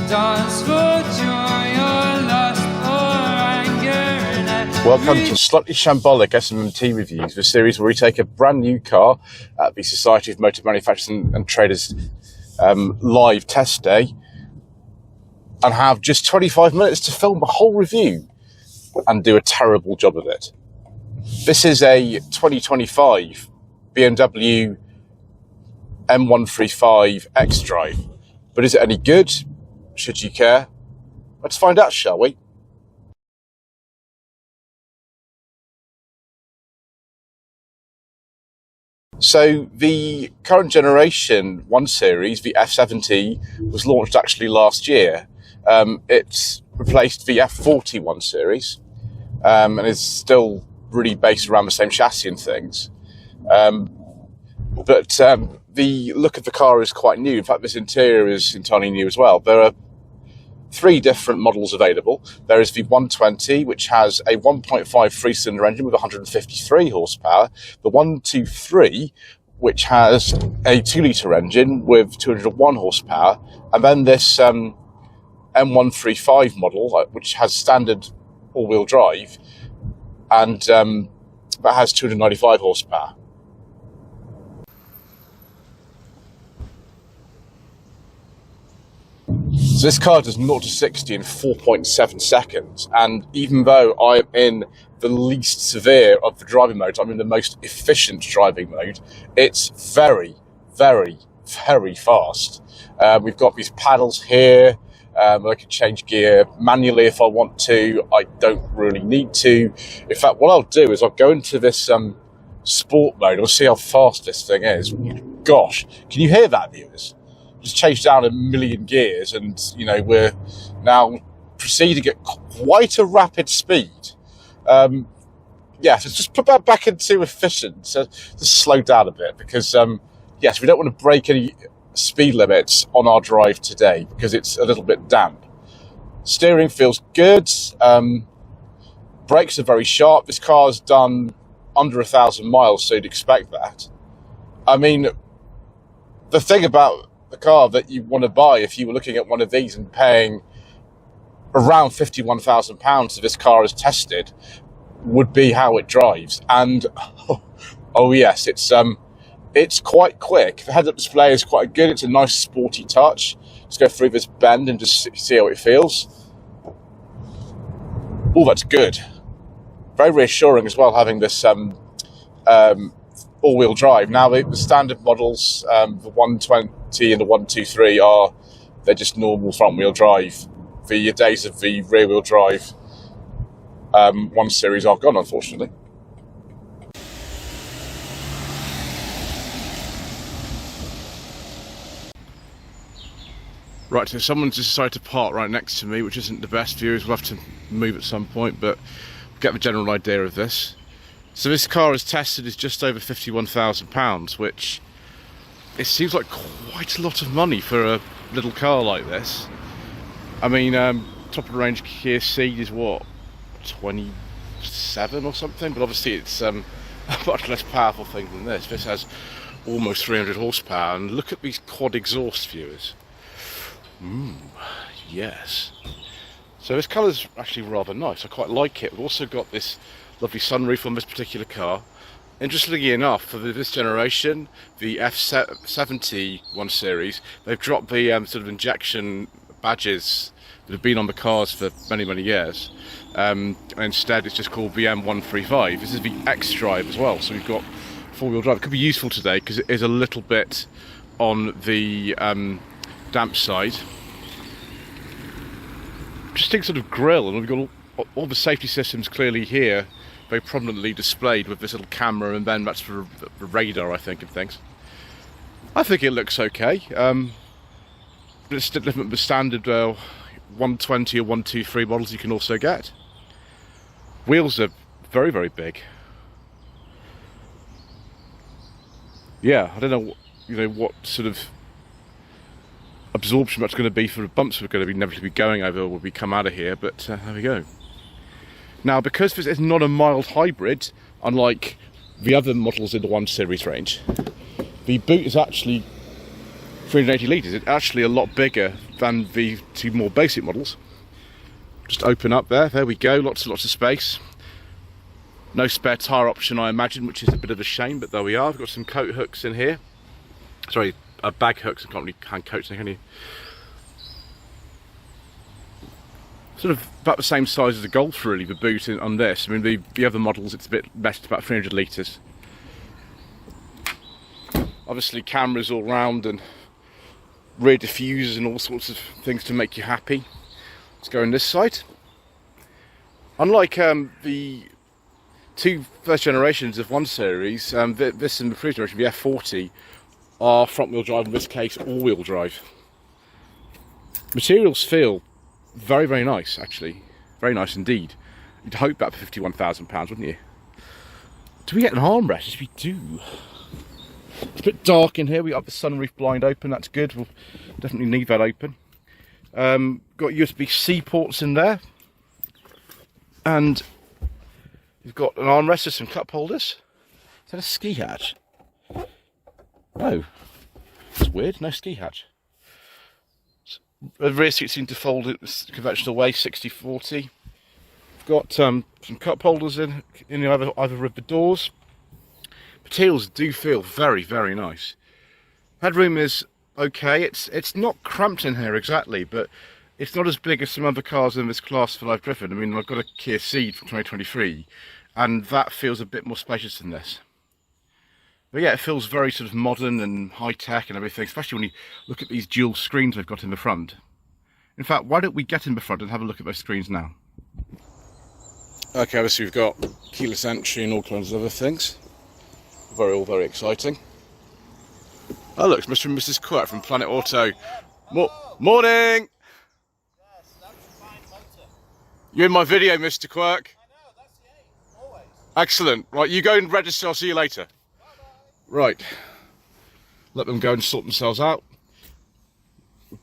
dance for joy or lust or anger. Welcome to Slightly Shambolic SMMT Reviews, the series where we take a brand new car at the Society of Motor Manufacturers and Traders live test day and have just 25 minutes to film a whole review and do a terrible job of it. This is a 2025 BMW M135 XDrive. But is it any good? Should you care? Let's find out, shall we? So the current generation 1 Series, the F70, was launched actually last year. It's replaced the F40 1 Series and is still really based around the same chassis and things. But the look of the car is quite new. In fact, this interior is entirely new as well. There are 3 different models available. There is the 120, which has a 1.5 3-cylinder engine with 153 horsepower. The 123, which has a 2-litre engine with 201 horsepower. And then this M135 model, which has standard all-wheel drive, and that has 295 horsepower. So this car does 0 to 60 in 4.7 seconds, and even though I am in the least severe of the driving modes, I'm in the most efficient driving mode, it's very, very, very fast. We've got these paddles here. I can change gear manually if I want to. I don't really need to. In fact, what I'll do is I'll go into this sport mode and we'll see how fast this thing is. Gosh, can you hear that, viewers? Just changed down a million gears and, you know, we're now proceeding at quite a rapid speed. So just put that back into efficient. So just slow down a bit because, yes, we don't want to break any speed limits on our drive today because it's a little bit damp. Steering feels good. Brakes are very sharp. This car's done under 1,000 miles, so you'd expect that. I mean, the thing about the car that you want to buy if you were looking at one of these and paying around £51,000 if this car is tested would be how it drives. And oh yes, it's quite quick. The heads-up display is quite good. It's a nice sporty touch. Let's go through this bend and just see how it feels. Oh, that's good. Very reassuring as well, having this all-wheel drive. Now the standard models, the 120 and the 123 they're just normal front-wheel drive. The days of the rear-wheel drive 1 Series are gone, unfortunately. Right, so someone's decided to park right next to me, which isn't the best. Viewers will have to move at some point, but get the general idea of this. So this car is tested is just over £51,000, which it seems like quite a lot of money for a little car like this. I mean, top of the range Kia Ceed is what, 27 or something? But obviously it's a much less powerful thing than this. This has almost 300 horsepower, and look at these quad exhaust, viewers. Yes. So this colour's actually rather nice. I quite like it. We've also got this lovely sunroof on this particular car. Interestingly enough, for this generation, the F70 1 Series, they've dropped the sort of injection badges that have been on the cars for many, many years. And instead, it's just called the M135. This is the XDrive as well, so we've got 4-wheel drive. It could be useful today because it is a little bit on the damp side. Interesting sort of grille, and we've got all the safety systems clearly here, very prominently displayed with this little camera, and then that's for the radar, I think, of things. I think it looks okay. It's different than the standard 120 or 123 models you can also get. Wheels are very, very big. Yeah, I don't know, what sort of absorption that's going to be for the bumps we're going to be inevitably going over when we come out of here, but there we go. Now, because this is not a mild hybrid, unlike the other models in the 1 Series range, the boot is actually 380 litres. It's actually a lot bigger than the two more basic models. Just open up there we go, lots and lots of space. No spare tyre option, I imagine, which is a bit of a shame, but there we are. We've got some coat hooks in here. Sorry, bag hooks. I can't really hand coats, can you? Sort of about the same size as a Golf, really, the boot on this. I mean, the other models, it's a bit less, about 300 litres. Obviously, cameras all round and rear diffusers and all sorts of things to make you happy. Let's go on this side. Unlike the two first generations of 1 Series, this and the previous generation, the F40, are front-wheel drive, in this case all-wheel drive. Materials feel very, very nice, actually. Very nice indeed. You'd hope that for £51,000, wouldn't you? Do we get an armrest? Yes, we do. It's a bit dark in here. We got the sunroof blind open. That's good. We'll definitely need that open. Got USB-C ports in there. And you've got an armrest with some cup holders. Is that a ski hatch? No. It's weird. No ski hatch. The rear seats seem to fold it the conventional way, 60-40. We've got some cup holders in either of the doors. Materials do feel very, very nice. Headroom is okay. It's not cramped in here exactly, but it's not as big as some other cars in this class that I've driven. I mean, I've got a Kia Ceed from 2023, and that feels a bit more spacious than this. But yeah, it feels very sort of modern and high-tech and everything, especially when you look at these dual screens they've got in the front. In fact, why don't we get in the front and have a look at those screens now? Okay, obviously we've got keyless entry and all kinds of other things. All very exciting. Oh look, it's Mr. and Mrs. Quirk from Planet Auto. Morning! Yes, that's a fine motor. You're in my video, Mr. Quirk. I know, that's the aim, always. Excellent. Right, you go and register, I'll see you later. Bye-bye. Right. Let them go and sort themselves out.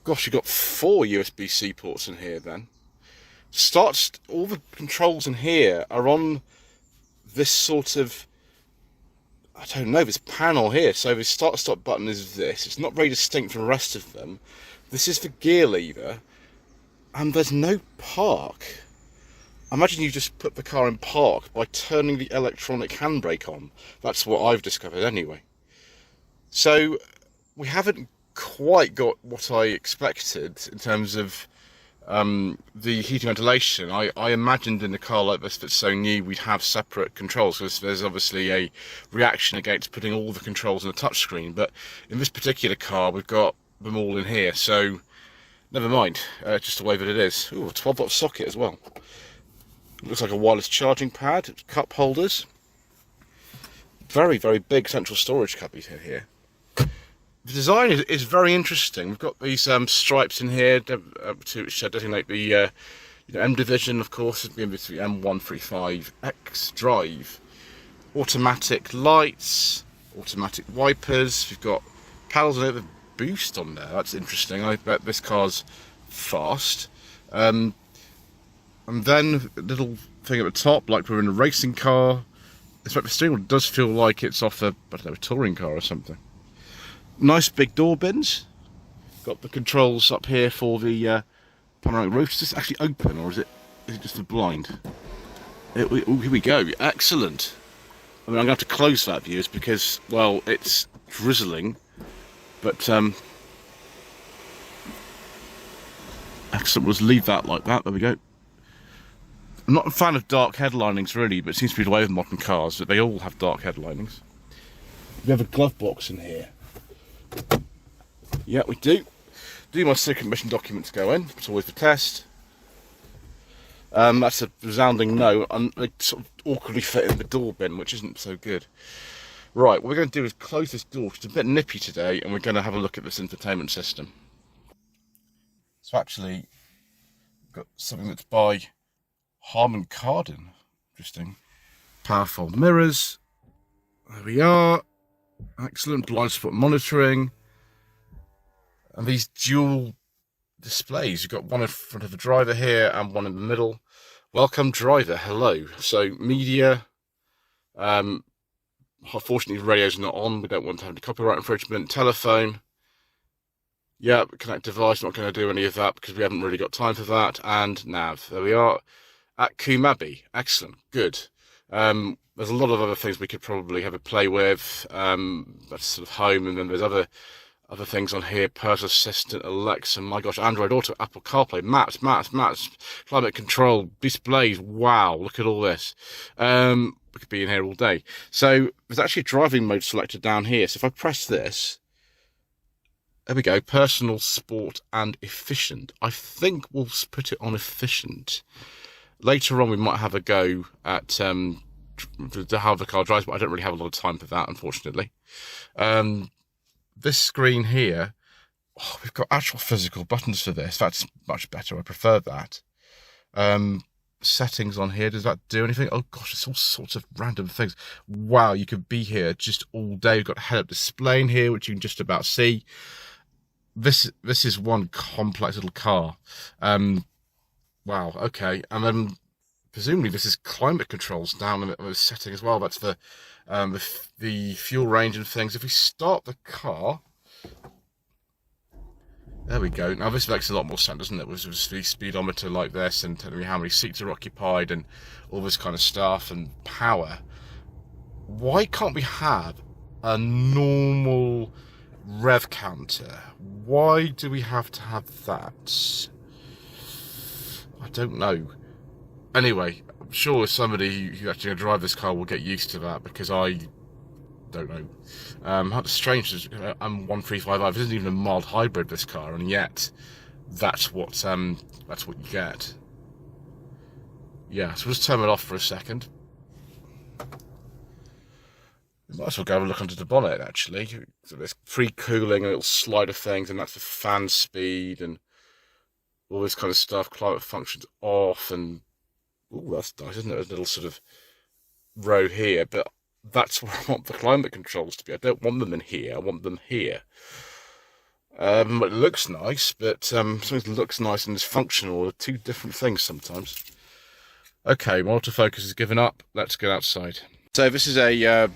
Gosh, you've got 4 USB-C ports in here then. All the controls in here are on this sort of, I don't know, this panel here. So the start-stop button is this. It's not very distinct from the rest of them. This is the gear lever. And there's no park. I imagine you just put the car in park by turning the electronic handbrake on. That's what I've discovered anyway. So we haven't quite got what I expected in terms of the heating ventilation. I imagined in a car like this that's so new we'd have separate controls, because there's obviously a reaction against putting all the controls on the touchscreen, but in this particular car we've got them all in here, so never mind, just the way that it is. Ooh, a 12-volt socket as well. Looks like a wireless charging pad, cup holders, very, very big central storage cubbies in here. The design is very interesting. We've got these stripes in here to designate the M division, of course, BMW M135 XDrive. Automatic lights, automatic wipers. We've got paddles and a boost on there. That's interesting. I bet this car's fast. And then a little thing at the top, like we're in a racing car. In fact, the steering wheel does feel like it's off a, I don't know, a touring car or something. Nice big door bins. Got the controls up here for the panoramic roof. Is this actually open, or is it just a blind? Here we go. Excellent. I mean, I'm going to have to close that, viewers, because, well, it's drizzling. But excellent. We'll just leave that like that. There we go. I'm not a fan of dark headlinings, really, but it seems to be the way with modern cars that they all have dark headlinings. We have a glove box in here. Yeah, we do. Do my second mission documents go in? It's always the test. That's a resounding no, and they sort of awkwardly fit in the door bin, which isn't so good. Right, what we're going to do is close this door. It's a bit nippy today, and we're going to have a look at this infotainment system. So actually, we've got something that's by Harman Kardon. Interesting. Powerful mirrors. There we are. Excellent blind spot monitoring. And these dual displays. You've got one in front of the driver here and one in the middle. Welcome driver, hello. So media. Unfortunately, the radio's not on. We don't want to have any copyright infringement. Telephone. Yeah, connect device, not going to do any of that because we haven't really got time for that. And nav, there we are at Kumabi. Excellent, good. There's a lot of other things we could probably have a play with. That's sort of home, and then there's other things on here. Personal assistant, Alexa, my gosh, Android Auto, Apple CarPlay, maps, climate control, displays. Wow, look at all this. We could be in here all day. So there's actually a driving mode selected down here. So if I press this, there we go, personal, sport, and efficient. I think we'll put it on efficient. Later on, we might have a go at how the car drives, but I don't really have a lot of time for that, unfortunately. This screen here, oh, we've got actual physical buttons for this. That's much better. I prefer that. Settings on here, does that do anything? Oh gosh, it's all sorts of random things. Wow, you could be here just all day. We've got a head-up display in here, which you can just about see. This is one complex little car. Wow, okay. And then presumably this is climate controls down in the setting as well. That's the fuel range and things. If we start the car, there we go. Now this makes a lot more sense, doesn't it? With the speedometer like this and telling me how many seats are occupied and all this kind of stuff and power. Why can't we have a normal rev counter? Why do we have to have that? I don't know. Anyway, I'm sure somebody who's actually going to drive this car will get used to that, because I don't know. How strange is M135i. It isn't even a mild hybrid, this car, and yet that's what you get. Yeah, so we'll just turn it off for a second. We might as well go have a look under the bonnet, actually. So there's pre-cooling and little slider things, and that's the fan speed and all this kind of stuff. Climate functions off, and oh, that's nice, isn't it? There's a little sort of row here, but that's where I want the climate controls to be. I don't want them in here, I want them here. It looks nice, but something that looks nice and is functional are two different things sometimes. Okay, my autofocus has given up. Let's get outside. So this is a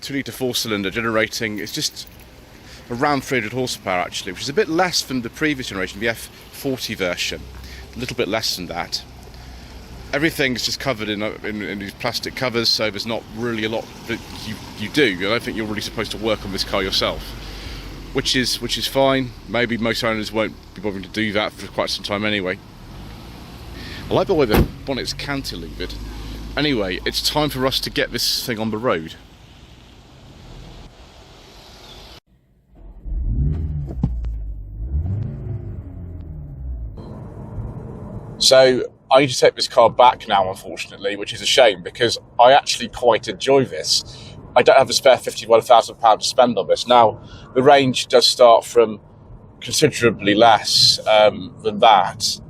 2-litre 4-cylinder generating, it's just around 300 horsepower actually, which is a bit less than the previous generation, the F70 version, a little bit less than that. Everything's just covered in these plastic covers, so there's not really a lot that you do. I don't think you're really supposed to work on this car yourself, which is fine. Maybe most owners won't be bothering to do that for quite some time anyway. I like the way the bonnet's cantilevered. Anyway, it's time for us to get this thing on the road. So I need to take this car back now, unfortunately, which is a shame, because I actually quite enjoy this. I don't have a spare £51,000 to spend on this. Now, the range does start from considerably less than that.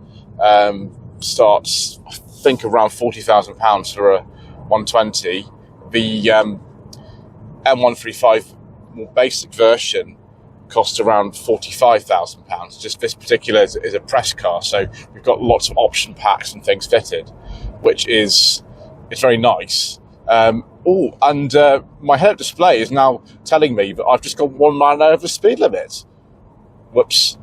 Starts, I think, around £40,000 for a 120. The M135 more basic version costs around £45,000. Just this particular is a press car, so we've got lots of option packs and things fitted, which is very nice. My head-up display is now telling me that I've just gone 1 mile over the speed limit. Whoops.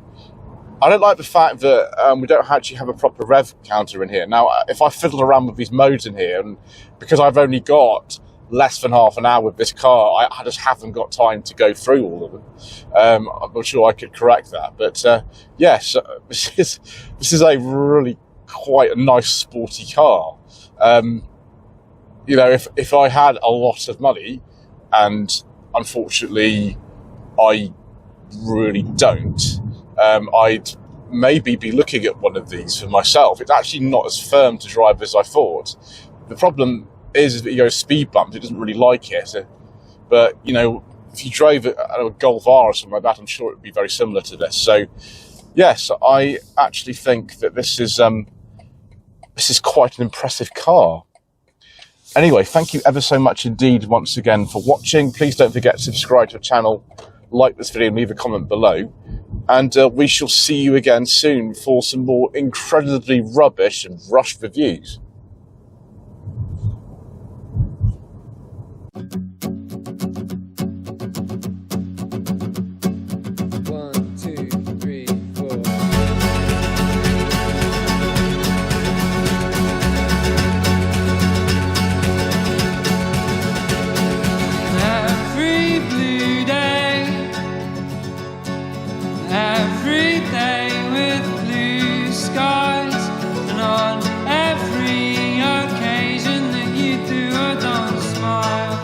I don't like the fact that we don't actually have a proper rev counter in here. Now, if I fiddle around with these modes in here, and because I've only got less than half an hour with this car, I just haven't got time to go through all of them. I'm sure I could correct that, but yes, this is a really quite a nice sporty car. You know, if I had a lot of money, and unfortunately I really don't, I'd maybe be looking at one of these for myself. It's actually not as firm to drive as I thought. The problem is that you go speed bumps, it doesn't really like it. But, you know, if you drove a Golf R or something like that, I'm sure it would be very similar to this. So, yes, I actually think that this is quite an impressive car. Anyway, thank you ever so much indeed once again for watching. Please don't forget to subscribe to the channel, like this video and leave a comment below. And we shall see you again soon for some more incredibly rubbish and rushed reviews. One, two. skies, and on every occasion that you do or don't smile.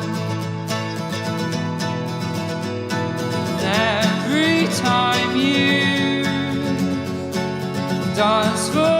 And every time you dance for